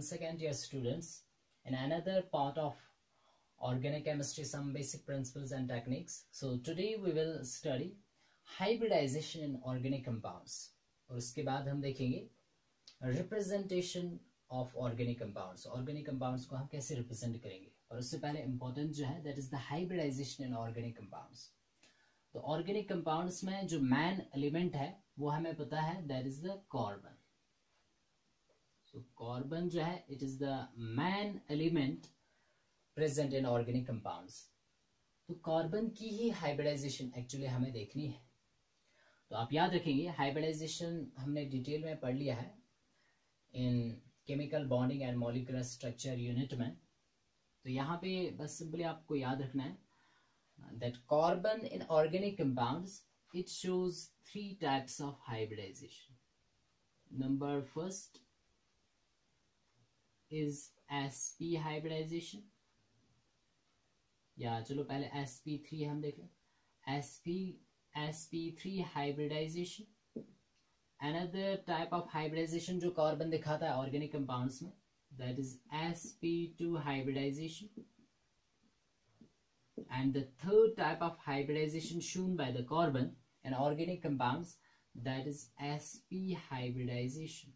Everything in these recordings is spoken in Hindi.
once again, dear students, in another part of organic chemistry, some basic principles and techniques. So today we will study hybridization in organic compounds. और उसके बाद हम देखेंगे representation of organic compounds. Organic compounds को हम कैसे represent करेंगे, और उससे पहले important जो है that is the hybridization in organic compounds. तो ऑर्गेनिक कंपाउंड्स में जो मैन एलिमेंट है वो हमें पता है that is the carbon. So carbon जो है it is the man element present in organic compounds. तो कार्बन की ही हाइब्रिडाइजेशन एक्चुअली हमें देखनी है. तो आप याद रखेंगे हाइब्रिडाइजेशन हमने डिटेल में पढ़ लिया है इन chemical bonding and molecular structure unit में. तो यहाँ पे बस सिंपली आपको याद रखना है that carbon in organic compounds, it shows 3 types of hybridization. Number first is sp hybridization. या चलो पहले sp3 हम देख लें. sp3 hybridization. Another type of hybridization जो कार्बन दिखाता है ऑर्गेनिक कंपाउंड्स में, that is sp2 hybridization. And the third type of hybridization shown by the carbon in organic compounds, that is sp hybridization.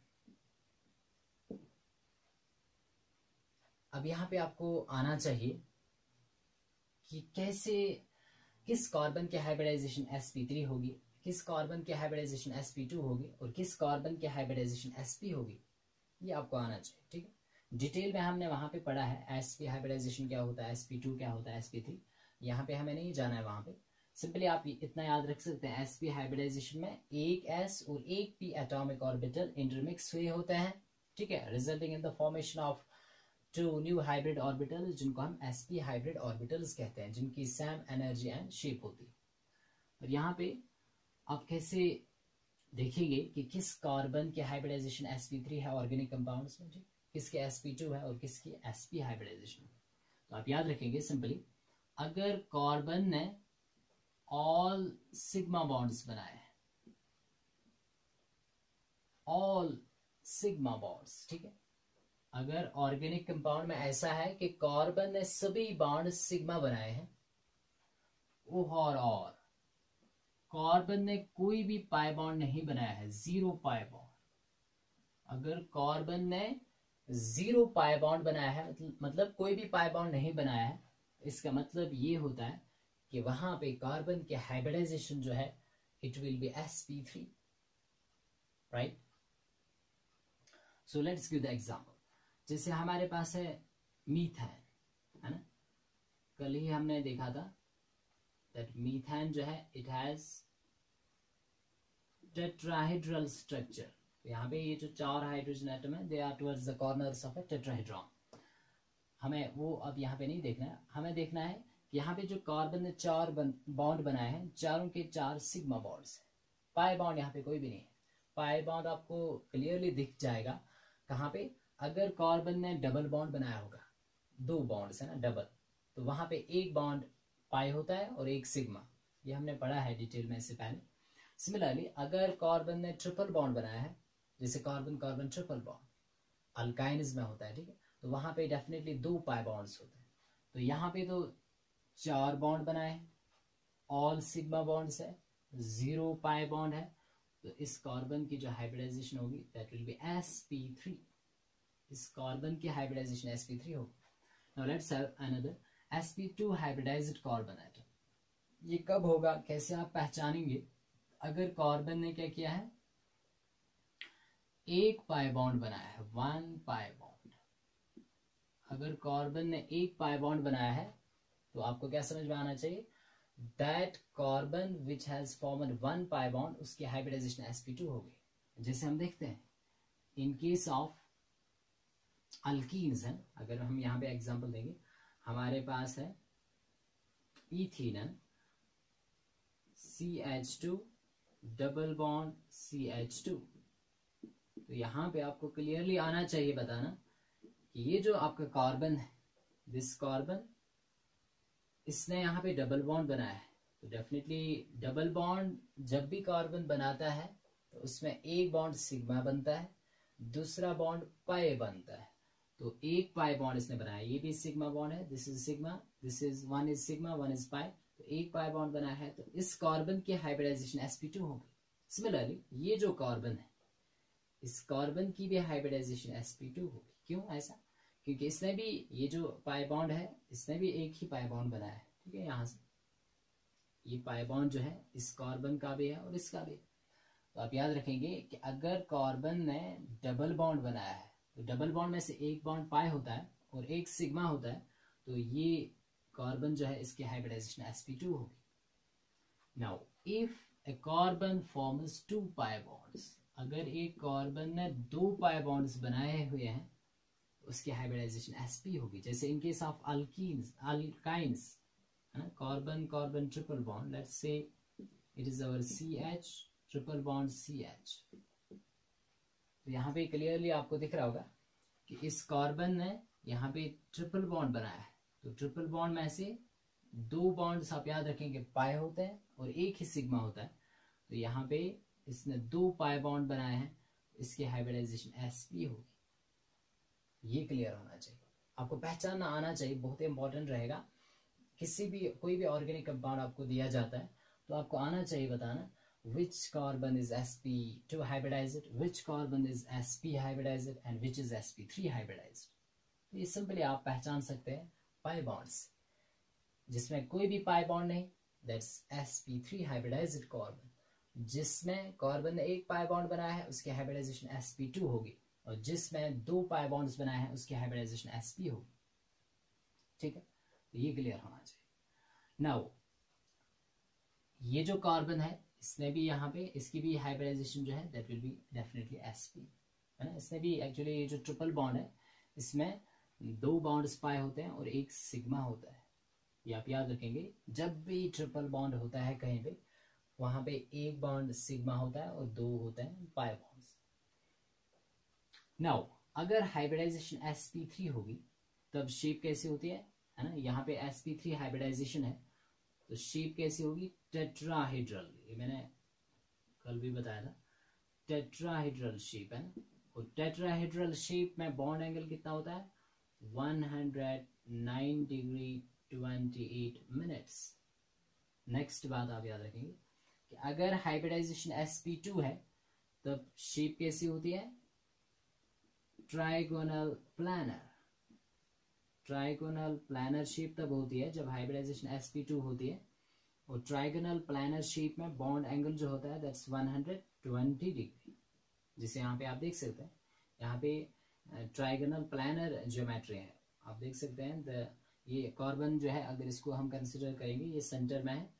अब यहाँ पे आपको आना चाहिए कि कैसे किस कार्बन की हाइब्रिडाइजेशन sp3 होगी, किस कार्बन की हाइब्रिडाइजेशन sp2 होगी और किस कार्बन की हाइब्रिडाइजेशन sp होगी. ये आपको आना चाहिए. ठीक है, डिटेल में हमने वहां पे पढ़ा है sp हाइब्रिडाइजेशन क्या होता है, sp2 क्या होता है, sp3. यहाँ पे हमें नहीं जाना है वहां पे. सिंपली आप इतना याद रख सकते हैं sp हाइब्रिडाइजेशन में एक s और एक p एटॉमिक ऑर्बिटल इंटरमिक्स हुए होते हैं. ठीक है, resulting in the formation of 2 new hybrid orbitals जिनको हम sp हाइब्रिड ऑर्बिटल्स कहते हैं, जिनकी सेम एनर्जी एंड शेप होती है. और यहाँ पे आप कैसे देखेंगे कि किस कार्बन की हाइब्रिडाइजेशन sp3 है ऑर्गेनिक कंपाउंड्स में, किसके sp2 है और किसकी sp हाइब्रिडाइजेशन. तो आप याद रखेंगे सिंपली, अगर कार्बन ने ऑल सिग्मा बॉन्ड्स बनाए हैं, ऑल सिग्मा बॉन्ड्स, ठीक है, अगर ऑर्गेनिक कंपाउंड में ऐसा है कि कार्बन ने सभी बॉन्ड सिग्मा बनाए हैं, और कार्बन ने कोई भी पाई बॉन्ड नहीं बनाया है, 0 पाई बॉन्ड. अगर कार्बन ने 0 पाई बॉन्ड बनाया है, मतलब कोई भी पाई बॉन्ड नहीं बनाया है, इसका मतलब ये होता है कि वहां पे कार्बन के हाइब्रिडाइजेशन जो है it will be sp3, right. So let's give the example. जैसे हमारे पास है मीथेन, है ना. कल ही हमने देखा था दैट मीथेन जो है इट हैज टेट्राहेड्रल स्ट्रक्चर. यहाँ पे ये जो 4 हाइड्रोजन एटम है they are towards the corners of a tetrahedron. हमें वो अब यहाँ पे नहीं देखना है, हमें देखना है कि यहाँ पे जो कार्बन ने 4 बॉन्ड बनाए हैं, चारों के 4 सिग्मा बॉन्ड्स हैं. पाई बॉन्ड यहाँ पे कोई भी नहीं है. पाई बॉन्ड आपको क्लियरली दिख जाएगा कहाँ पे, अगर कार्बन ने डबल बॉन्ड बनाया होगा, 2 बॉन्ड्स है ना डबल, तो वहां पे एक बॉन्ड पाई होता है और एक सिग्मा. ये हमने पढ़ा है डिटेल में इससे पहले. सिमिलरली अगर कार्बन ने ट्रिपल बॉन्ड बनाया है, जैसे carbon carbon triple bond alkynes में होता है, ठीक है, तो वहां पे डेफिनेटली 2 पाई बॉन्ड्स होते हैं. तो यहाँ पे तो 4 बॉन्ड बनाए हैं, ऑल सिग्मा बॉन्ड्स है, 0 पाई बॉन्ड है. तो इस कार्बन की जो हाइब्रिडाइजेशन होगी दैट विल बी sp3. इस कार्बन की हाइब्रिडाइजेशन sp3 होगी. Now let's have another sp2 hybridised carbon atom. ये कब होगा, कैसे आप पहचानेंगे? अगर कार्बन ने क्या किया है, 1 पाई बॉन्ड बनाया है, 1 पाई बॉन्ड. अगर कार्बन ने 1 पाई बॉन्ड बनाया है तो आपको क्या समझ में आना चाहिए, that carbon which has formed 1 pi bond, उसकी हाइब्रिडाइजेशन sp2 होगी. जैसे हम देखते हैं इन केस ऑफ अल्कीन्स है, अगर हम यहाँ पे एग्जांपल देंगे, हमारे पास है ethanol CH2 double bond CH2. तो यहाँ पे आपको क्लियरली आना चाहिए बताना कि ये जो आपका कार्बन है, दिस कार्बन, इसने यहाँ पे डबल बॉन्ड बनाया है. तो डेफिनेटली डबल बॉन्ड जब भी कार्बन बनाता है तो उसमें एक बॉन्ड सिग्मा बनता है, दूसरा बॉन्ड पाई बनता है. तो एक पाई बॉन्ड इसने बनाया, ये भी सिग्मा बॉन्ड है, this is sigma, this is one is sigma, one is pi, तो एक पाई बॉन्ड बनाया है, तो इस कार्बन की हाइब्रिडाइजेशन sp2 होगी। सिमिलरली ये जो कार्बन है, इस कार्बन की भी हाइब्रिडाइजेशन sp2 होगी। क्यों ऐसा? क्योंकि इसने भी, ये जो पाई बॉन्ड है, इसने भी एक ही पाई बॉन्ड बनाया है, ठीक है। यहाँ से ये पाई बॉन्ड जो है इस कार्बन का भी है और इसका भी। तो आप याद रखेंगे कि अगर कार्बन ने डबल बॉन्ड बनाया है, तो डबल बॉन्ड में से एक बॉन्ड पाई होता है और एक सिग्मा होता है, तो ये कार्बन जो है इसकी हाइब्रिडाइजेशन sp2 होगी। Now if a carbon forms two pi bonds, अगर एक कार्बन ने दो पाई बॉन्ड्स बनाए हुए हैं, उसकी हाइब्रिडाइजेशन sp होगी। जैसे इन केस ऑफ अल्काइंस है ना, carbon carbon triple bond, let's say it is our CH triple bond CH। तो यहाँ पे क्लियरली आपको दिख रहा होगा कि इस कार्बन ने यहाँ पे ट्रिपल बॉन्ड बनाया है, तो ट्रिपल बॉन्ड में से दो बॉन्ड्स आप याद रखेंगे पाई होते हैं और एक ही सिग्मा होता है, तो यहाँ पे इसने दो पाई बॉन्ड बनाए हैं, इसकी हाइब्रिडाइजेशन sp होगी। ये क्लियर होना चाहिए, आपको पहचानना आना चाहिए, बहुत इंपॉर्टेंट रहेगा। किसी भी कोई भी ऑर्गेनिक कंपाउंड आपको दिया जाता है तो आपको आना चाहिए बताना which carbon is sp2 hybridized, which carbon is sp hybridized and which is sp3 hybridized। तो ये सिंपली आप पहचान सकते हैं पाई बॉन्ड्स, जिसमें कोई भी पाई बॉन्ड नहीं, दैट्स sp3 hybridized कार्बन। जिसमें कार्बन ने एक पाई बॉन्ड बनाया है, उसकी हाइब्रिडाइजेशन sp2 होगी, और जिसमें दो पाई बॉन्ड्स बनाए हैं उसकी हाइब्रिडाइजेशन sp होगी। ठीक है, तो ये क्लियर होना चाहिए। नाउ ये जो कार्बन है, इसने भी यहाँ पे, इसकी भी हाइब्रिडाइजेशन जो है that will be definitely sp, है ना। इसने भी एक्चुअली ये जो ट्रिपल बॉन्ड है, इसमें दो बॉन्ड्स पाई होते हैं और एक सिग्मा होता है। ये आप याद रखेंगे, जब भी ट्रिपल बॉन्ड होता है कहीं पे, वहां पे एक बॉन्ड सिग्मा होता है और दो होते हैं पाई बॉन्ड्स। नाउ अगर हाइब्रिडाइजेशन sp3 होगी तब शेप कैसी होती है ना। यहाँ पे sp3 हाइब्रिडाइजेशन है तो शेप कैसी होगी, टेट्राहेड्रल। ये मैंने कल भी बताया था, टेट्राहेड्रल शेप है ना। और टेट्राहेड्रल शेप में बॉन्ड एंगल कितना होता है, 109 डिग्री 28 मिनट्स। नेक्स्ट बात आप याद रखेंगे कि अगर हाइब्रिडाइजेशन sp2 है तब शेप कैसी होती है, trigonal planner. Trigonal planner shape तब होती है जब हाइब्रिडाइजेशन sp2 होती है, और ट्राइगोनल प्लानर शेप में बॉन्ड एंगल जो होता है दैट्स 120 डिग्री, जिसे यहाँ पे आप देख सकते हैं। यहाँ पे ट्राइगोनल प्लानर ज्योमेट्री है, आप देख सकते हैं। ये कार्बन जो है, अगर इसको हम कंसिडर करेंगे, ये सेंटर में है,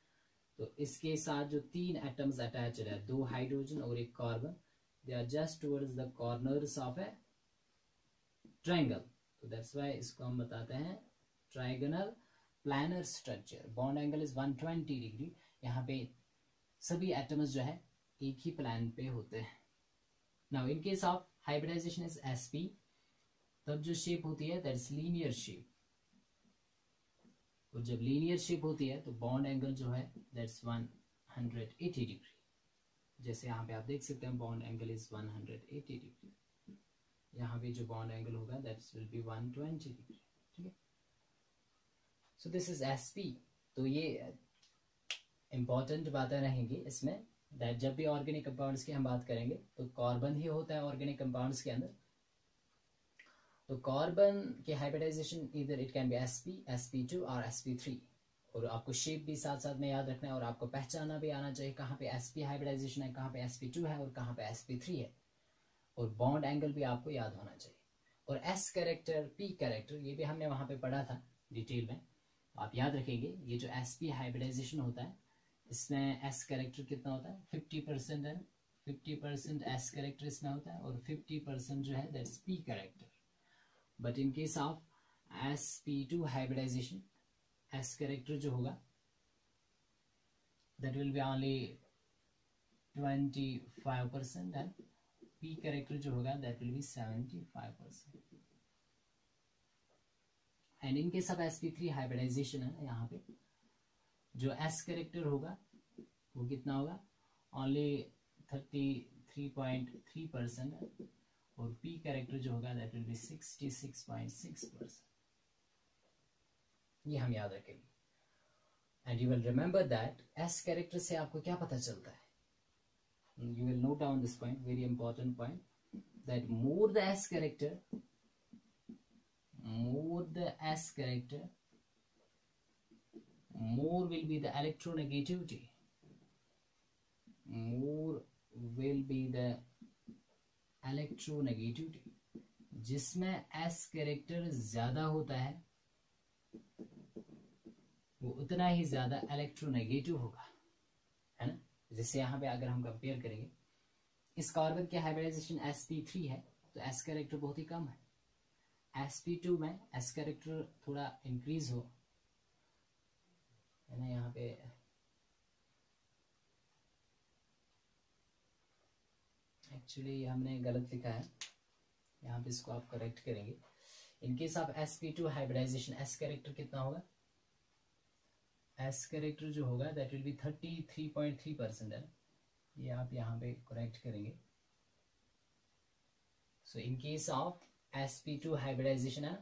तो इसके साथ जो तीन एटम्स अटैच्ड है, दो हाइड्रोजन और एक carbon, they are just towards the corners of a triangle. तो दैट्स व्हाई इसको हम बताते हैं trigonal planar structure. Bond angle is 120 degree. यहाँ पे सभी एटम्स जो है एक ही प्लान पे होते हैं। Now in case of hybridisation is sp, तब जो शेप होती है दैट्स लीनियर शेप। और जब लीनियर शेप होती है तो बॉन्ड एंगल जो है दैट्स 180 डिग्री। जैसे यहाँ पे आप देख सकते हैं बॉन्ड एंगल इज 180 डिग्री। यहाँ पे जो बॉन्ड एंगल होगा दैट्स विल बी 120 डिग्री। ठीक है, सो दिस इज sp। तो ये इंपॉर्टेंट बातें रहेंगी इसमें, दैट जब भी ऑर्गेनिक कंपाउंड्स की हम बात करेंगे तो कार्बन ही होता है ऑर्गेनिक कंपाउंड्स के अंदर। तो कार्बन के हाइब्रिडाइजेशन इधर it can be sp, sp2 और sp3। और आपको शेप भी साथ साथ में याद रखना है, और आपको पहचाना भी आना चाहिए कहाँ पे sp हाइब्रिडाइजेशन है, कहाँ पे sp2 है और कहाँ पे sp3 है। और बॉन्ड एंगल भी आपको याद होना चाहिए। और s कैरेक्टर, p कैरेक्टर, ये भी हमने वहां पे पढ़ा था डिटेल में, आप याद रखेंगे। ये जो sp हाइब्रिडाइजेशन होता है, इसमें s कैरेक्टर कितना होता है, 50% है। 50% s कैरेक्टर इसमें होता है और 50% जो है that's p character. But in case of sp2 hybridisation, s character जो होगा that will be only 25% and p character जो होगा that will be 75%। And in case of sp3 hybridisation है, यहाँ पे जो s कैरेक्टर होगा वो कितना होगा, ओनली 33.3% है। और p कैरेक्टर जो होगा दैट विल बी 66.6%। ये हम याद रखेंगे। And you will remember that s character से आपको क्या पता चलता है, you will note down this point, very important point, that more the s character, more will be the electronegativity, more will be the electronegativity। जिसमें s कैरेक्टर ज्यादा होता है वो उतना ही ज्यादा इलेक्ट्रोनेगेटिव होगा, है ना। जैसे यहाँ पे अगर हम कंपेयर करेंगे, इस कार्बन की हाइब्रिडाइजेशन sp3 है तो s कैरेक्टर बहुत ही कम है, sp2 में s कैरेक्टर थोड़ा इंक्रीज हो, है ना। यहाँ पे एक्चुअली हमने गलत लिखा है, यहाँ पे इसको आप करेक्ट करेंगे। In case of sp2 hybridisation s character कितना होगा, s कैरेक्टर जो होगा दैट विल बी 33.3% है, ये आप यहाँ पे करेक्ट करेंगे। So in case of sp2 hybridisation है,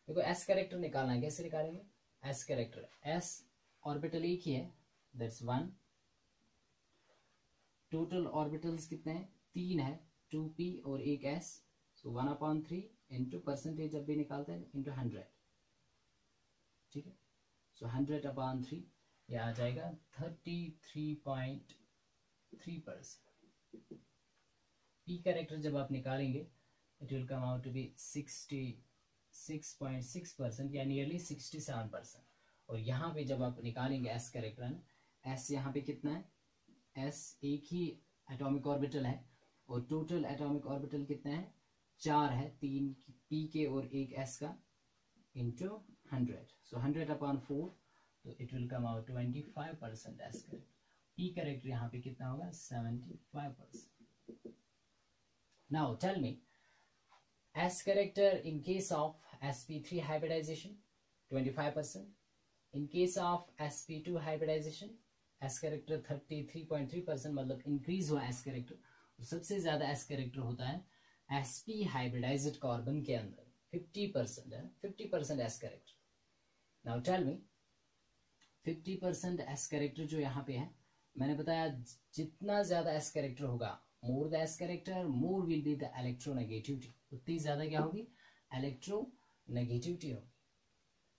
देखो s कैरेक्टर निकालना है, कैसे निकालेंगे, s कैरेक्टर s ऑर्बिटल एक ही है दैट्स 1, टोटल ऑर्बिटल्स कितने हैं 3 है, 2p और एक s, सो 1/3 इंटू परसेंटेज जब भी निकालते हैं इंटू 100, ठीक है। सो 100/3 ये आ जाएगा 33.3%। p कैरेक्टर जब आप निकालेंगे it will come out to be 66.6% या नियरली 67%। और यहाँ पे जब आप निकालेंगे s कैरेक्टर है ना, s यहाँ पे कितना है, s एक ही एटॉमिक ऑर्बिटल है और टोटल एटॉमिक ऑर्बिटल कितने हैं 4 है, 3 p के और एक s का इंटू 100, सो 100/4 तो it will come out 25% s character. p character यहाँ पे कितना होगा 75%। Now tell me s character in case of sp3 hybridisation 25%, in case of sp2 hybridisation s character 33.3%, मतलब इंक्रीज हुआ s कैरेक्टर। सबसे ज्यादा s कैरेक्टर होता है sp हाइब्रिडाइज्ड कार्बन के अंदर 50% है, 50% s character. Now tell me 50% s character जो यहाँ पे है, मैंने बताया जितना ज्यादा s कैरेक्टर होगा, more the s character more will be the electronegativity, उतनी ज्यादा क्या होगी इलेक्ट्रोनेगेटिविटी होगी।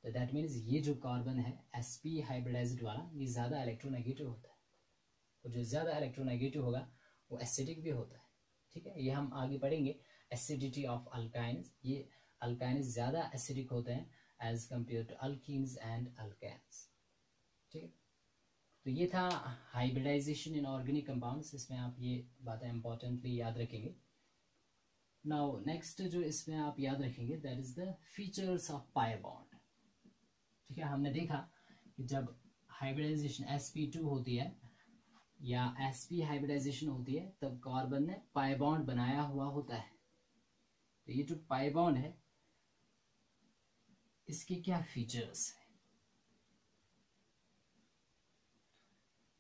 तो दैट मीन्स ये जो कार्बन है sp हाइब्रिडाइज्ड वाला ये ज्यादा इलेक्ट्रोनेगेटिव होता है, और जो ज्यादा इलेक्ट्रोनेगेटिव होगा वो एसिडिक भी होता है, ठीक है। ये हम आगे पढ़ेंगे एसिडिटी ऑफ अल्काइन्स, ये अल्काइन्स ज्यादा एसिडिक होते हैं as compare to alkenes and alkanes, ठीक है। तो ये था हाइब्रिडाइजेशन इन ऑर्गेनिक कंपाउंड्स, इसमें आप ये बातें इंपॉर्टेंटली याद रखेंगे। नाउ नेक्स्ट जो इसमें आप याद रखेंगे that is the features of pi bond, ठीक है। हमने देखा कि जब हाइब्रिडाइजेशन sp2 होती है या sp हाइब्रिडाइजेशन होती है तब कार्बन ने पाई बॉन्ड बनाया हुआ होता है। तो ये जो पाई बॉन्ड है इसके क्या फीचर्स है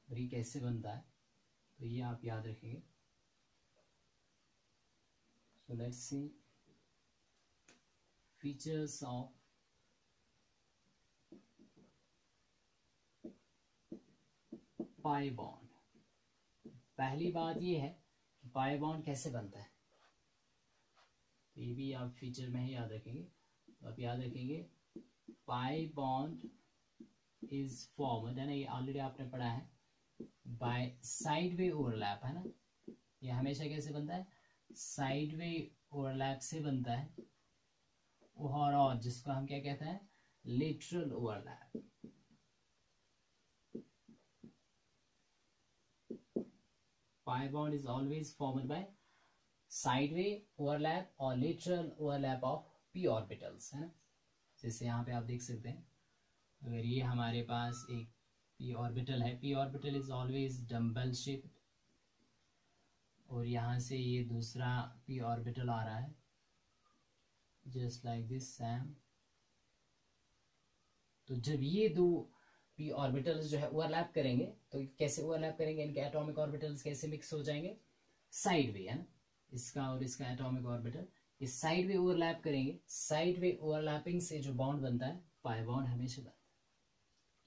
और ये कैसे बनता है, तो ये आप याद रखेंगे। So let's see features of pi bond. पहली बात ये है कि पाई बॉन्ड कैसे बनता है, तो ये भी आप फीचर में ही याद रखेंगे। तो आप याद रखेंगे पाई बॉन्ड इज फॉर्म्ड, है ना, ये ऑलरेडी आपने पढ़ा है, बाय साइड वे ओवरलैप, है ना। ये हमेशा कैसे बनता है साइड वे ओवरलैप से बनता है, और जिसको हम क्या कहते हैं lateral overlap. Pi bond is always formed by sideway overlap or lateral overlap of p orbitals, है ना। जैसे यहाँ पे आप देख सकते हैं, अगर ये हमारे पास एक p ऑर्बिटल है, p orbital is always dumbbell shaped, और यहाँ से ये दूसरा p ऑर्बिटल आ रहा है जस्ट लाइक दिस सैम। तो जब ये दो p ऑर्बिटल्स जो है ओवरलैप करेंगे तो कैसे ओवरलैप करेंगे, इनके एटॉमिक ऑर्बिटल्स कैसे मिक्स हो जाएंगे साइड वे, है ना। इसका और इसका एटॉमिक ऑर्बिटल, ये साइड वे ओवरलैप करेंगे, साइड वे ओवरलैपिंग से जो बॉन्ड बनता है पाई बॉन्ड हमेशा बनता है,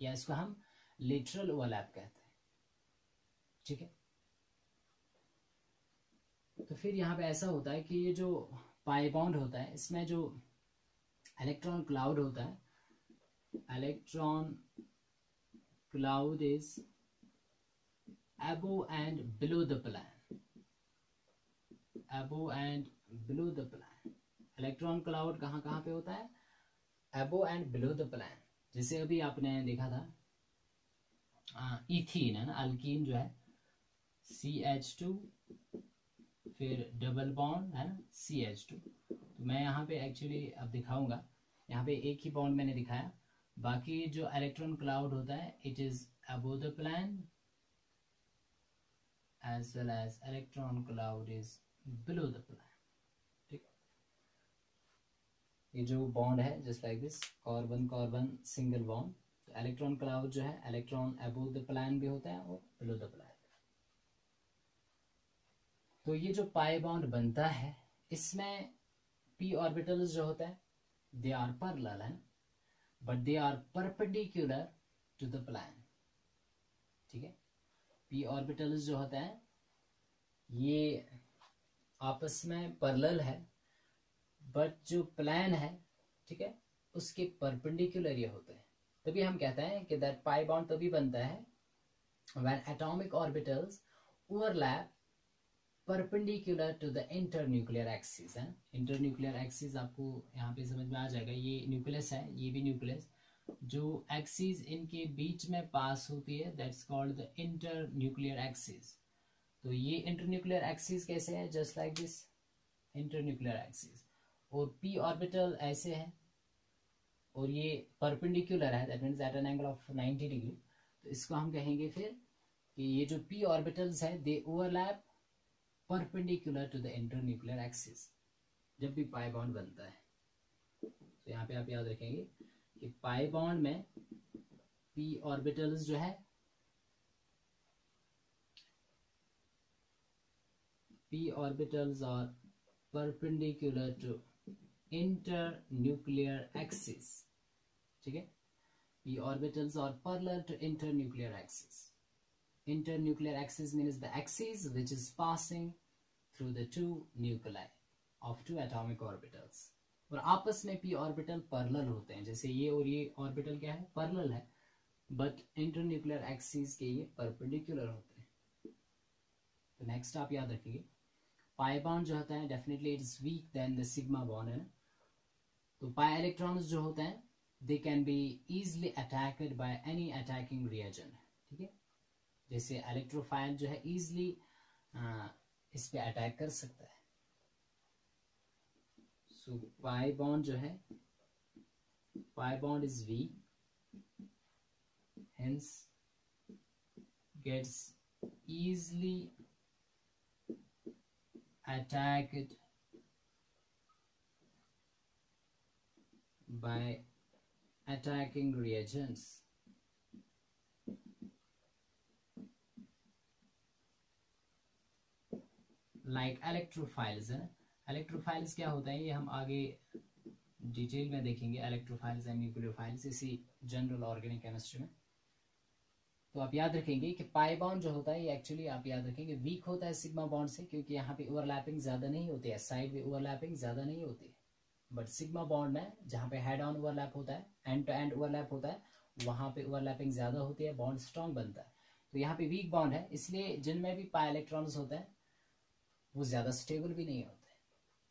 या इसको हम लेटरल ओवरलैप कहते हैं। ठीक है, तो फिर यहाँ पे ऐसा होता है कि ये जो पाई बॉन्ड होता है इसमें जो इलेक्ट्रॉन क्लाउड होता है, electron cloud is above and below the plan, above and below the plan। Electron cloud कहाँ कहाँ पे होता है? above and below the plan। जैसे अभी आपने देखा था इथीन है ना, अल्कीन जो है CH2 फिर डबल बॉन्ड है ना CH2। तो मैं यहाँ पे एक्चुअली अब दिखाऊंगा, यहाँ पे एक ही बॉन्ड मैंने दिखाया, बाकी जो इलेक्ट्रॉन क्लाउड होता है it is above the plan as well as electron cloud is below the plan। ठीक, ये जो बॉन्ड है just like this, carbon carbon single bond, तो इलेक्ट्रॉन क्लाउड जो है इलेक्ट्रॉन अबोव द प्लान भी होता है और बिलो द प्लान। तो ये जो पाई बॉन्ड बनता है इसमें p ऑर्बिटल्स जो होता है दे आर पैरेलल है, but they are perpendicular to the plane. ठीक है, p ऑर्बिटल्स जो होता है ये आपस में पैरेलल है, बट जो प्लान है ठीक है उसके परपेंडिकुलर ये होते हैं। तभी हम कहते हैं कि दैट पाई बॉन्ड तभी बनता है when atomic orbitals overlap perpendicular to the internuclear axis है। इंटरन्यूक्लियर एक्सिस आपको यहाँ पे समझ में आ जाएगा, ये न्यूक्लियस है, ये भी न्यूक्लियस, जो एक्सिस इनके बीच में पास होती है that's called the internuclear axis. तो ये इंटरन्यूक्लियर एक्सिस कैसे है? Just like this internuclear axis, और p ऑर्बिटल ऐसे है और ये परपेंडिकुलर है, that means at an angle of 90 degree. तो इसको हम कहेंगे फिर कि ये जो p ऑर्बिटल्स है they overlap perpendicular to the internuclear axis जब भी पाई बॉन्ड बनता है। तो यहाँ पे आप याद रखेंगे कि पाई बॉन्ड में p ऑर्बिटल्स जो है p orbitals are perpendicular to internuclear axis। ठीक है, p orbitals are parallel to internuclear axis। Internuclear axis means the axis which is passing through the two nuclei of two atomic orbitals। और आपस में p ऑर्बिटल पैरेलल होते हैं, जैसे ये और ये ऑर्बिटल क्या है पैरेलल है, बट इंटरन्यूक्लियर एक्सिस के ये परपेंडिकुलर होते हैं। तो नेक्स्ट आप याद रखिए पाई बॉन्ड जो होता है definitely it is weak then the sigma bond है ना। तो पाई इलेक्ट्रॉन्स जो होते हैं they can be easily attacked by any attacking reagent. ठीक है, जैसे इलेक्ट्रोफाइल जो है इजिली इस पे अटैक कर सकता है। सो पाई बॉन्ड जो है, पाई bond is weak hence gets easily attacked by attacking reagents। like electrophiles है। electrophiles क्या होता है ये हम आगे डिटेल में देखेंगे, इलेक्ट्रोफाइल्स एंड न्यूक्लियोफाइल्स इसी जनरल ऑर्गेनिक केमिस्ट्री में। तो आप याद रखेंगे कि पाई बॉन्ड जो होता है ये एक्चुअली आप याद रखेंगे वीक होता है सिग्मा बॉन्ड से, क्योंकि यहाँ पे ओवरलैपिंग ज्यादा नहीं होती है, साइड में ओवरलैपिंग ज्यादा नहीं होती है। बट सिग्मा बॉन्ड में जहाँ पे हेड ऑन ओवरलैप होता है, एंड टू एंड ओवरलैप होता है, वहां पे ओवरलैपिंग ज्यादा होती है, बॉन्ड स्ट्रॉन्ग बनता है। तो यहाँ पे वीक बॉन्ड है, इसलिए जिनमें भी पाई इलेक्ट्रॉन्स होते हैं वो ज्यादा स्टेबल भी नहीं होते।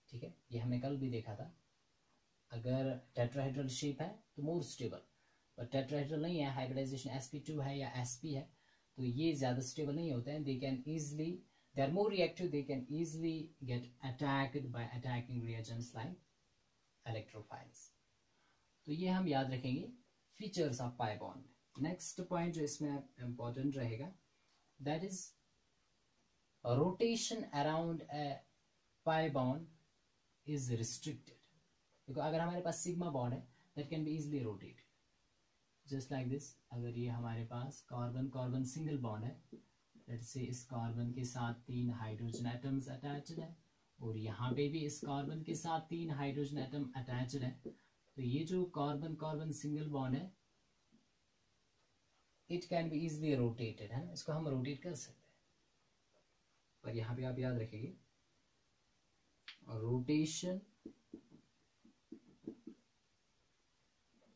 ठीक है, ये हमने कल भी देखा था। अगर टेट्राहेड्रल शेप है तो मोर स्टेबल, पर टेट्राहेड्रल नहीं है, हाइब्रिडाइजेशन sp2 है या sp है, तो ये ज्यादा स्टेबल नहीं होते हैं। They can easily, they are more reactive, they can easily get attacked by attacking reagents like electrophiles. तो ये हम याद रखेंगे features of pi bond. Next point जो इसमें इंपॉर्टेंट रहेगा that is rotation around a pi bond is restricted. देखो अगर हमारे पास सिग्मा बॉन्ड है that can be easily rotated just like this. अगर ये हमारे पास कार्बन कार्बन सिंगल बॉन्ड है, लेट्स से इस कार्बन के साथ 3 हाइड्रोजन एटम्स अटैच्ड है और यहाँ पे भी इस कार्बन के साथ 3 हाइड्रोजन एटम अटैच्ड है। तो ये जो कार्बन कार्बन सिंगल बॉन्ड है it can be easily rotated, है ना, इसको हम रोटेट कर सकते हैं। पर यहाँ पे आप याद रखिए rotation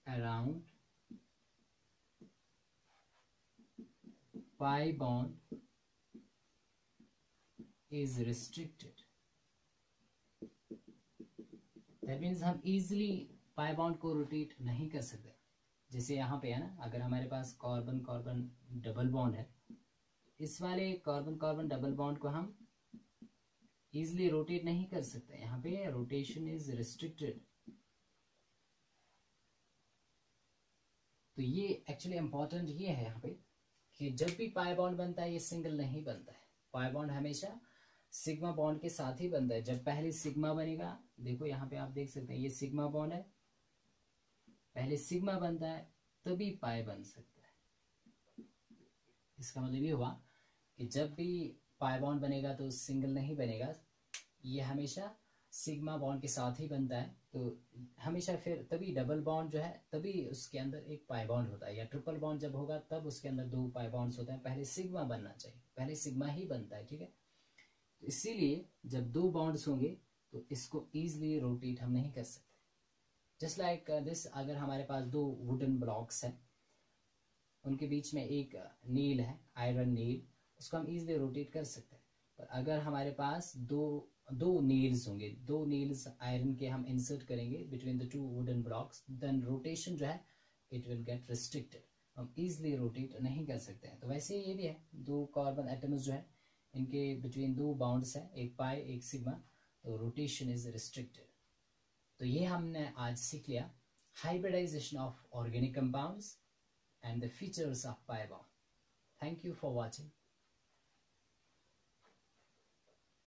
around pi bond is restricted. That means हम easily pi bond को रोटेट नहीं कर सकते। जैसे यहाँ पे है ना, अगर हमारे पास कार्बन कार्बन डबल बॉन्ड है, इस वाले कार्बन कार्बन डबल बॉन्ड को हम इजिली रोटेट नहीं कर सकते। यहाँ पे रोटेशन इज रिस्ट्रिक्टेड। तो ये एक्चुअली इंपॉर्टेंट ये है यहाँ पे कि जब भी पाई बॉन्ड बनता है ये सिंगल नहीं बनता है। पाई बॉन्ड हमेशा सिग्मा बॉन्ड के साथ ही बनता है। जब पहले सिग्मा बनेगा, देखो यहाँ पे आप देख सकते हैं ये सिग्मा बॉन्ड है, पहले सिग्मा बनता है तभी पाई बन सकता है। इसका मतलब ये हुआ कि जब भी पाई बॉन्ड बनेगा तो सिंगल नहीं बनेगा, ये हमेशा सिग्मा बॉन्ड के साथ ही बनता है। तो हमेशा फिर तभी डबल बॉन्ड जो है तभी उसके अंदर एक पाई बॉन्ड होता है, या ट्रिपल बॉन्ड जब होगा तब उसके अंदर 2 पाई बॉन्ड्स होते हैं। पहले सिग्मा बनना चाहिए, पहले सिग्मा ही बनता है, ठीक है। तो इसीलिए जब 2 बॉन्ड्स होंगे तो इसको इजिली रोटेट हम नहीं कर सकते। जस्ट लाइक दिस, अगर हमारे पास 2 वुडन ब्लॉक्स हैं, उनके बीच में एक नील है, आयरन नील, उसको हम इजिली रोटेट कर सकते हैं। पर अगर हमारे पास दो नील्स होंगे, 2 नील्स आयरन के हम इंसर्ट करेंगे between the 2 wooden blocks, then rotation जो है इट विल गेट रिस्ट्रिक्टेड, हम इजिली रोटेट नहीं कर सकते हैं। तो वैसे ये भी है, 2 कार्बन एटम्स जो है इनके बिटवीन 2 बाउंड्स है, एक पाई एक सिग्मा, तो रोटेशन इज रिस्ट्रिक्टेड। तो ये हमने आज सीख लिया hybridization of organic compounds and the features of pi bond. Thank you for watching.